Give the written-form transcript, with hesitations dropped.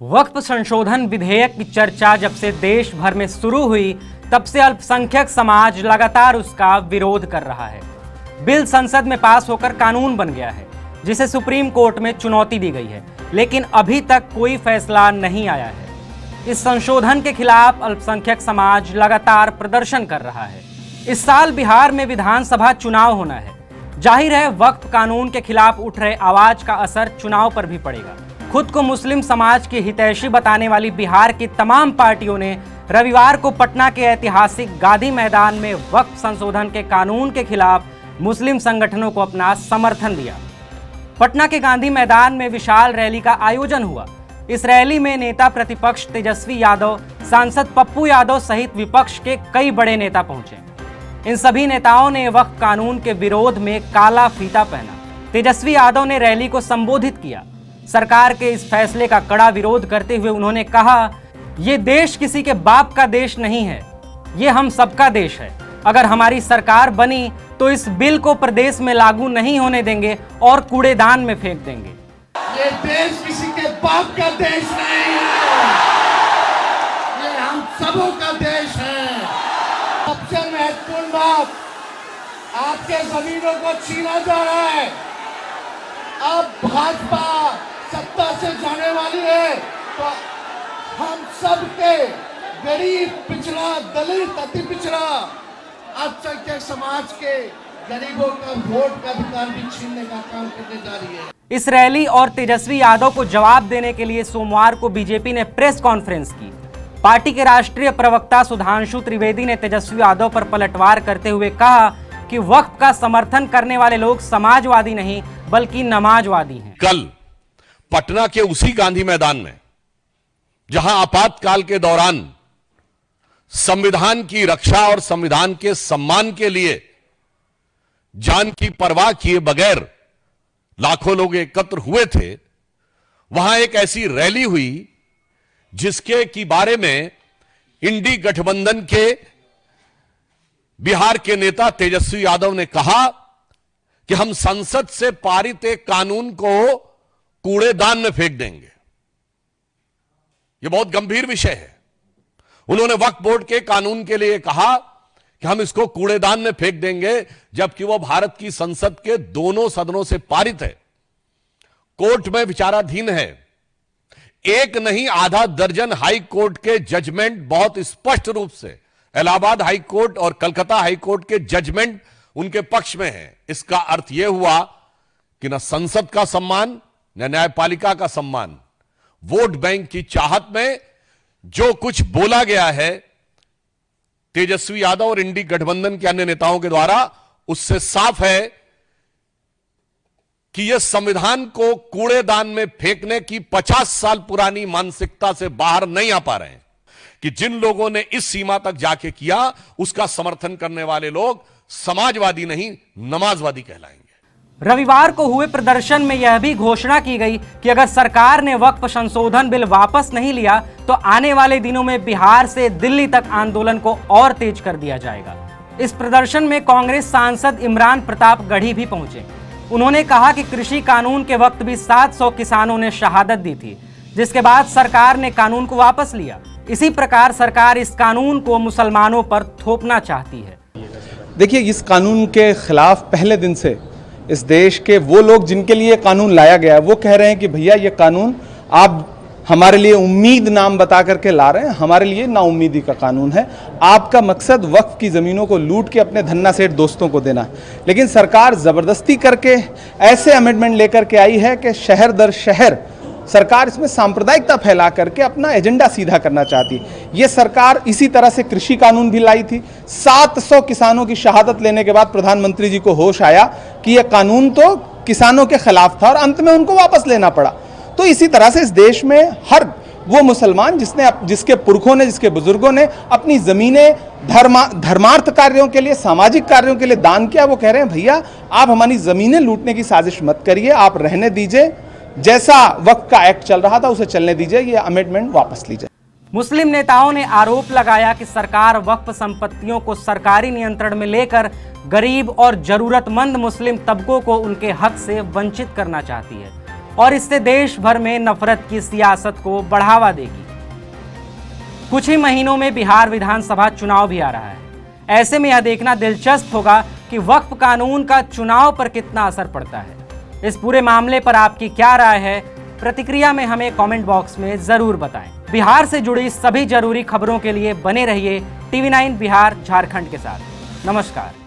वक्फ संशोधन विधेयक की चर्चा जब से देश भर में शुरू हुई, तब से अल्पसंख्यक समाज लगातार उसका विरोध कर रहा है। बिल संसद में पास होकर कानून बन गया है, जिसे सुप्रीम कोर्ट में चुनौती दी गई है, लेकिन अभी तक कोई फैसला नहीं आया है। इस संशोधन के खिलाफ अल्पसंख्यक समाज लगातार प्रदर्शन कर रहा है। इस साल बिहार में विधानसभा चुनाव होना है। जाहिर है, वक्फ कानून के खिलाफ उठ रहे आवाज का असर चुनाव पर भी पड़ेगा। खुद को मुस्लिम समाज की हितैषी बताने वाली बिहार की तमाम पार्टियों ने रविवार को पटना के ऐतिहासिक गांधी मैदान में वक्फ संशोधन के कानून के खिलाफ मुस्लिम संगठनों को अपना समर्थन दिया। पटना के गांधी मैदान में विशाल रैली का आयोजन हुआ। इस रैली में नेता प्रतिपक्ष तेजस्वी यादव, सांसद पप्पू यादव सहित विपक्ष के कई बड़े नेता पहुंचे। इन सभी नेताओं ने वक्फ कानून के विरोध में काला फीता पहना। तेजस्वी यादव ने रैली को संबोधित किया। सरकार के इस फैसले का कड़ा विरोध करते हुए उन्होंने कहा, ये देश किसी के बाप का देश नहीं है, ये हम सबका देश है। अगर हमारी सरकार बनी तो इस बिल को प्रदेश में लागू नहीं होने देंगे और कूड़ेदान में फेंक देंगे। ये देश किसी के बाप का देश नहीं है, ये हम सबों का देश है। सबसे महत्वपूर्ण बात, आपके जमीनों को छीना जा रहा है। अब भाजपा सत्ता से जाने वाली है तो हम सब के गरीब, पिछड़ा, दलित, अति पिछड़ा, अल्पसंख्यक समाज के गरीबों का वोट का अधिकार भी छीनने का काम करने जा रही है। इस रैली और तेजस्वी यादव को जवाब देने के लिए सोमवार को बीजेपी ने प्रेस कॉन्फ्रेंस की। पार्टी के राष्ट्रीय प्रवक्ता सुधांशु त्रिवेदी ने तेजस्वी यादव पर पलटवार करते हुए कहा कि वक्फ का समर्थन करने वाले लोग समाजवादी नहीं बल्कि नमाजवादी हैं। कल पटना के उसी गांधी मैदान में, जहां आपातकाल के दौरान संविधान की रक्षा और संविधान के सम्मान के लिए जान की परवाह किए बगैर लाखों लोग एकत्र हुए थे, वहां एक ऐसी रैली हुई जिसके की बारे में इंडी गठबंधन के बिहार के नेता तेजस्वी यादव ने कहा कि हम संसद से पारित एक कानून को कूड़ेदान में फेंक देंगे। यह बहुत गंभीर विषय है। उन्होंने वक्फ बोर्ड के कानून के लिए कहा कि हम इसको कूड़ेदान में फेंक देंगे, जबकि वह भारत की संसद के दोनों सदनों से पारित है, कोर्ट में विचाराधीन है। एक नहीं, आधा दर्जन हाई कोर्ट के जजमेंट बहुत स्पष्ट रूप से, इलाहाबाद हाई कोर्ट और कलकत्ता हाई कोर्ट के जजमेंट उनके पक्ष में है। इसका अर्थ यह हुआ कि न संसद का सम्मान न न्यायपालिका का सम्मान। वोट बैंक की चाहत में जो कुछ बोला गया है तेजस्वी यादव और इंडी गठबंधन के अन्य नेताओं के द्वारा, उससे साफ है कि यह संविधान को कूड़ेदान में फेंकने की 50 साल पुरानी मानसिकता से बाहर नहीं आ पा रहे हैं कि जिन लोगों ने इस सीमा तक जाके किया, उसका समर्थन करने वाले लोग समाजवादी नहीं नमाजवादी कहलाएंगे। रविवार को हुए प्रदर्शन में यह भी घोषणा की गई कि अगर सरकार ने वक्फ संशोधन बिल वापस नहीं लिया तो आने वाले दिनों में बिहार से दिल्ली तक आंदोलन को और तेज कर दिया जाएगा। इस प्रदर्शन में कांग्रेस सांसद इमरान प्रताप गढ़ी भी पहुंचे। उन्होंने कहा कि कृषि कानून के वक्त भी 700 किसानों ने शहादत दी थी, जिसके बाद सरकार ने कानून को वापस लिया। इसी प्रकार सरकार इस कानून को मुसलमानों पर थोपना चाहती है। देखिए, इस कानून के खिलाफ पहले दिन से इस देश के वो लोग जिनके लिए कानून लाया गया है, वो कह रहे हैं कि भैया ये कानून आप हमारे लिए उम्मीद नाम बता करके ला रहे हैं, हमारे लिए नाउम्मीदी का कानून है। आपका मकसद वक्फ की ज़मीनों को लूट के अपने धन्ना सेठ दोस्तों को देना है। लेकिन सरकार ज़बरदस्ती करके ऐसे अमेंडमेंट लेकर के आई है कि शहर दर शहर सरकार इसमें सांप्रदायिकता फैला करके अपना एजेंडा सीधा करना चाहती है। ये सरकार इसी तरह से कृषि कानून भी लाई थी। 700 किसानों की शहादत लेने के बाद प्रधानमंत्री जी को होश आया कि यह कानून तो किसानों के खिलाफ था और अंत में उनको वापस लेना पड़ा। तो इसी तरह से इस देश में हर वो मुसलमान जिसके पुरखों ने, जिसके बुजुर्गों ने अपनी ज़मीनें धर्मार्थ कार्यों के लिए, सामाजिक कार्यों के लिए दान किया, वो कह रहे हैं भैया आप हमारी ज़मीनें लूटने की साजिश मत करिए, आप रहने दीजिए, जैसा वक्फ का एक्ट चल रहा था उसे चलने दीजिए, ये अमेंडमेंट वापस लीजिए। मुस्लिम नेताओं ने आरोप लगाया कि सरकार वक्फ संपत्तियों को सरकारी नियंत्रण में लेकर गरीब और जरूरतमंद मुस्लिम तबकों को उनके हक से वंचित करना चाहती है। और इससे देश भर में नफरत की सियासत को बढ़ावा देगी। कुछ ही महीनों में बिहार विधानसभा चुनाव भी आ रहा है। ऐसे में यह देखना दिलचस्प होगा कि वक्फ कानून का चुनाव पर कितना असर पड़ता है। इस पूरे मामले पर आपकी क्या राय है, प्रतिक्रिया में हमें कमेंट बॉक्स में जरूर बताएं। बिहार से जुड़ी सभी जरूरी खबरों के लिए बने रहिए TV9 बिहार झारखंड के साथ। नमस्कार।